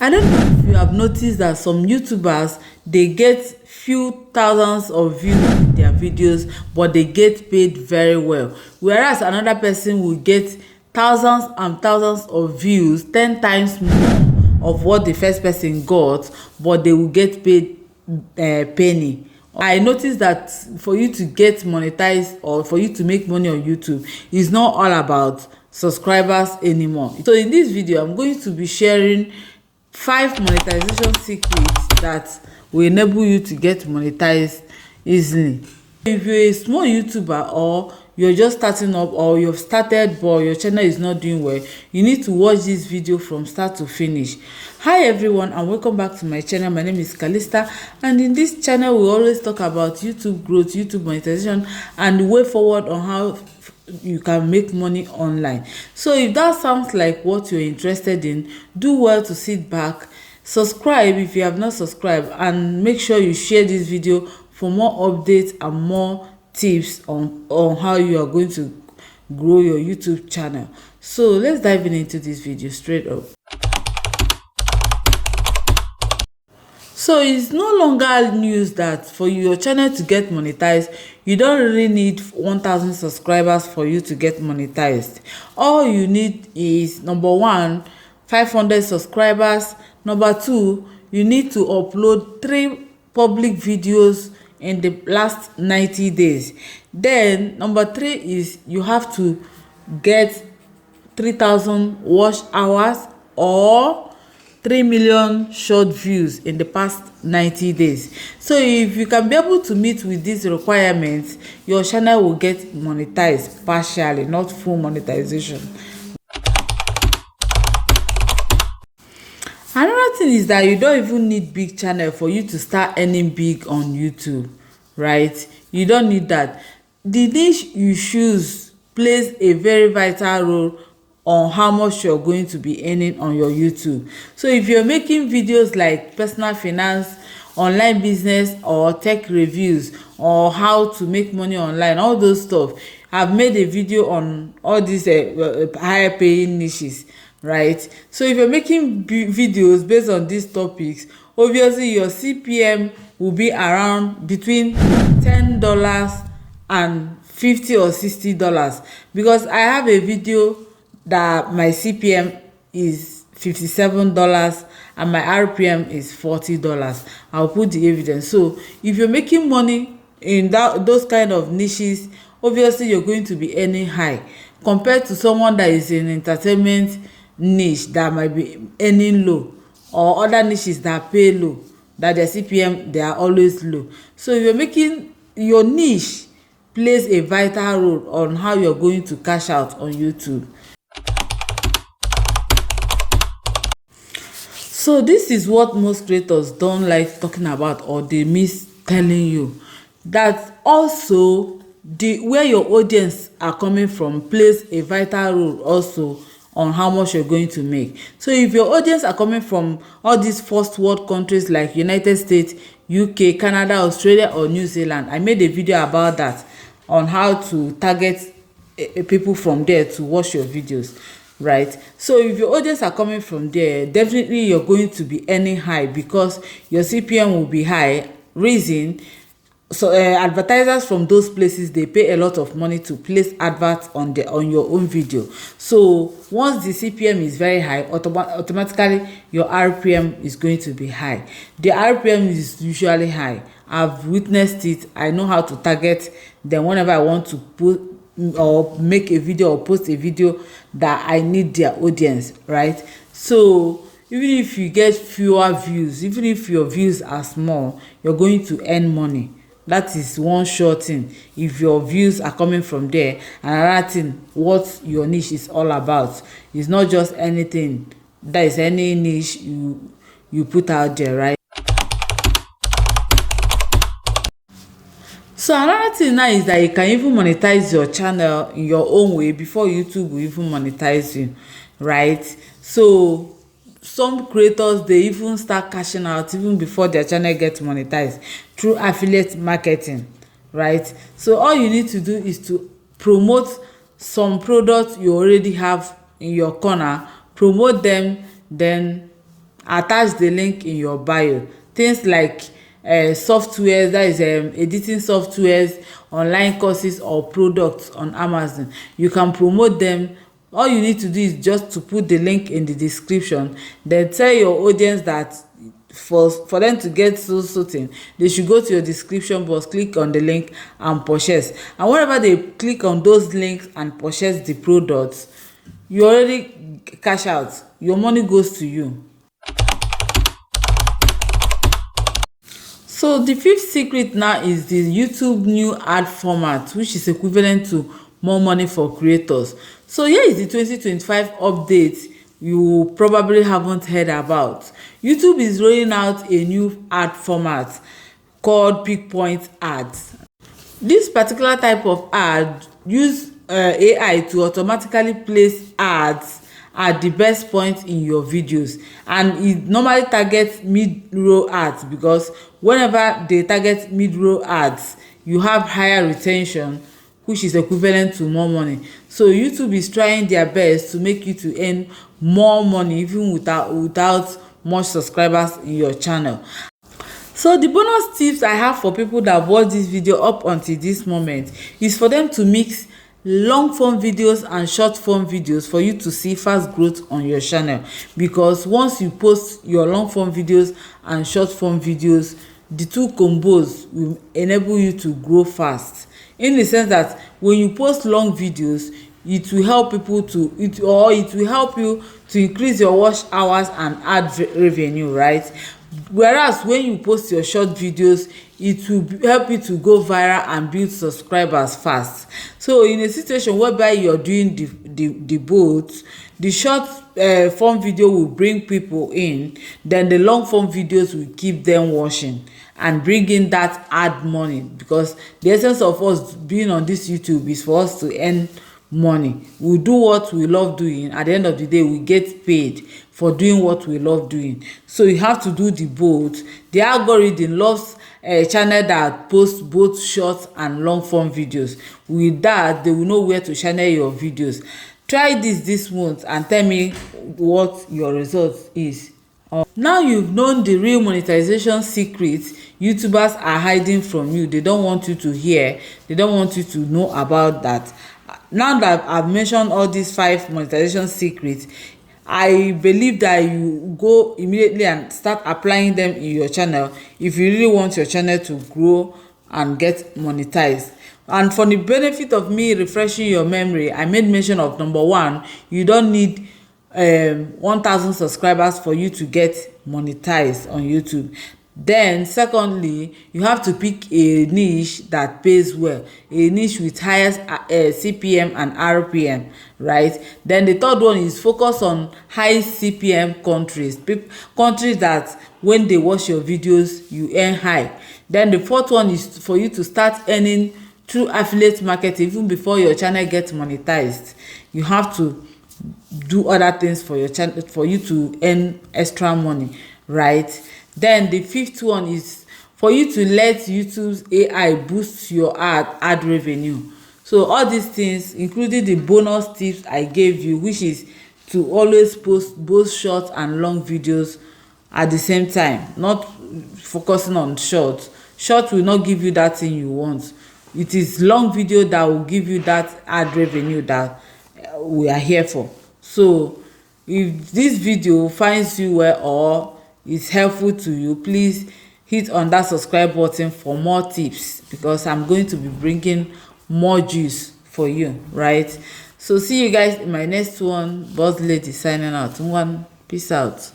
I don't know if you have noticed that some YouTubers, they get few thousands of views in their videos, but they get paid very well. Whereas another person will get thousands and thousands of views, 10 times more of what the first person got, but they will get paid penny. I noticed that for you to get monetized or for you to make money on YouTube, is not all about subscribers anymore. So in this video, I'm going to be sharing 5 monetization secrets that will enable you to get monetized easily. If you're a small YouTuber or you're just starting up, or you've started but your channel is not doing well, you need to watch this video from start to finish. Hi everyone, and welcome back to my channel. My name is Calista, and in this channel we always talk about YouTube growth, YouTube monetization, and the way forward on how you can make money online. So if that sounds like what you're interested in, do well to sit back, subscribe if you have not subscribed, and make sure you share this video for more updates and more tips on how you are going to grow your YouTube channel. So let's dive into this video straight up. So it's no longer news that for your channel to get monetized, you don't really need 1,000 subscribers for you to get monetized. All you need is, number 1, 500 subscribers. Number 2, you need to upload 3 public videos in the last 90 days. Then number 3 is you have to get 3,000 watch hours or 3 million short views in the past 90 days. So if you can be able to meet with these requirements, your channel will get monetized partially, not full monetization. Another thing is that you don't even need big channel for you to start earning big on YouTube, right? You don't need that. The niche you choose plays a very vital role on how much you're going to be earning on your YouTube. So if you're making videos like personal finance, online business, or tech reviews, or how to make money online, all those stuff, I've made a video on all these higher paying niches, right? So if you're making videos based on these topics, obviously your CPM will be around between $10 and $50 or $60, because I have a video that my CPM is $57 and my RPM is $40. I'll put the evidence. So if you're making money in those kind of niches, obviously you're going to be earning high compared to someone that is in entertainment niche that might be earning low, or other niches that pay low, that their CPM, they are always low. So if you're making, your niche plays a vital role on how you're going to cash out on YouTube. So this is what most creators don't like talking about, or they miss telling you, that also where your audience are coming from plays a vital role also on how much you're going to make. So if your audience are coming from all these first world countries like United States, UK, Canada, Australia, or New Zealand, I made a video about that, on how to target people from there to watch your videos, right? So if your audience are coming from there, definitely you're going to be earning high, because your CPM will be high. Reason, so advertisers from those places, they pay a lot of money to place adverts on your own video. So once the CPM is very high, automatically your RPM is going to be high. The RPM is usually high. I've witnessed it. I know how to target them whenever I want to put or make a video or post a video that I need their audience, right? So even if you get fewer views, even if your views are small, you're going to earn money. That is one sure thing, if your views are coming from there. Another thing, what your niche is all about. It's not just anything, that is any niche you put out there, right? So another thing now is that you can even monetize your channel in your own way before YouTube will even monetize you, right? So some creators, they even start cashing out even before their channel gets monetized through affiliate marketing, right? So all you need to do is to promote some products you already have in your corner, promote them, then attach the link in your bio. Things like softwares, that is editing softwares, online courses or products on Amazon. You can promote them. All you need to do is just to put the link in the description, then tell your audience that for them to get so thing, they should go to your description box, click on the link and purchase. And whenever they click on those links and purchase the products, you already cash out. Your money goes to you. So the fifth secret now is the YouTube new ad format, which is equivalent to more money for creators. So here is the 2025 update you probably haven't heard about. YouTube is rolling out a new ad format called peak point ads. This particular type of ad use AI to automatically place ads at the best point in your videos, and it normally targets mid-row ads, because whenever they target mid-row ads, you have higher retention, which is equivalent to more money. So YouTube is trying their best to make you to earn more money even without much subscribers in your channel. So the bonus tips I have for people that watch this video up until this moment is for them to mix long form videos and short form videos for you to see fast growth on your channel. Because once you post your long form videos and short form videos, the two combos will enable you to grow fast, in the sense that when you post long videos, it will help people to it will help you to increase your watch hours and add revenue, right? Whereas when you post your short videos, it will help you to go viral and build subscribers fast. So in a situation whereby you're doing the both, the short form video will bring people in, then the long form videos will keep them watching and bring in that ad money, because the essence of us being on this YouTube is for us to earn money. We do what we love doing. At the end of the day, we get paid for doing what we love doing. So you have to do the both. The algorithm loves a channel that posts both short and long form videos. With that, they will know where to channel your videos. Try this month and tell me what your result is. Now you've known the real monetization secrets YouTubers are hiding from you. They don't want you to hear. They don't want you to know about that. Now that I've mentioned all these 5 monetization secrets, I believe that you go immediately and start applying them in your channel if you really want your channel to grow and get monetized. And for the benefit of me refreshing your memory, I made mention of number 1, you don't need 1,000 subscribers for you to get monetized on YouTube. Then secondly, you have to pick a niche that pays well, a niche with highest CPM and RPM, right? Then the third one is focus on high CPM countries, countries that when they watch your videos you earn high. Then the fourth one is for you to start earning through affiliate marketing even before your channel gets monetized. You have to do other things for your channel for you to earn extra money, right? Then the fifth one is for you to let YouTube's AI boost your ad revenue. So all these things, including the bonus tips I gave you, which is to always post both short and long videos at the same time, not focusing on short. Short will not give you that thing you want. It is long video that will give you that ad revenue that we are here for. So if this video finds you well or is helpful to you, please hit on that subscribe button for more tips, because I'm going to be bringing more juice for you, right? So see you guys in my next one. Boss Lady signing out. Peace out.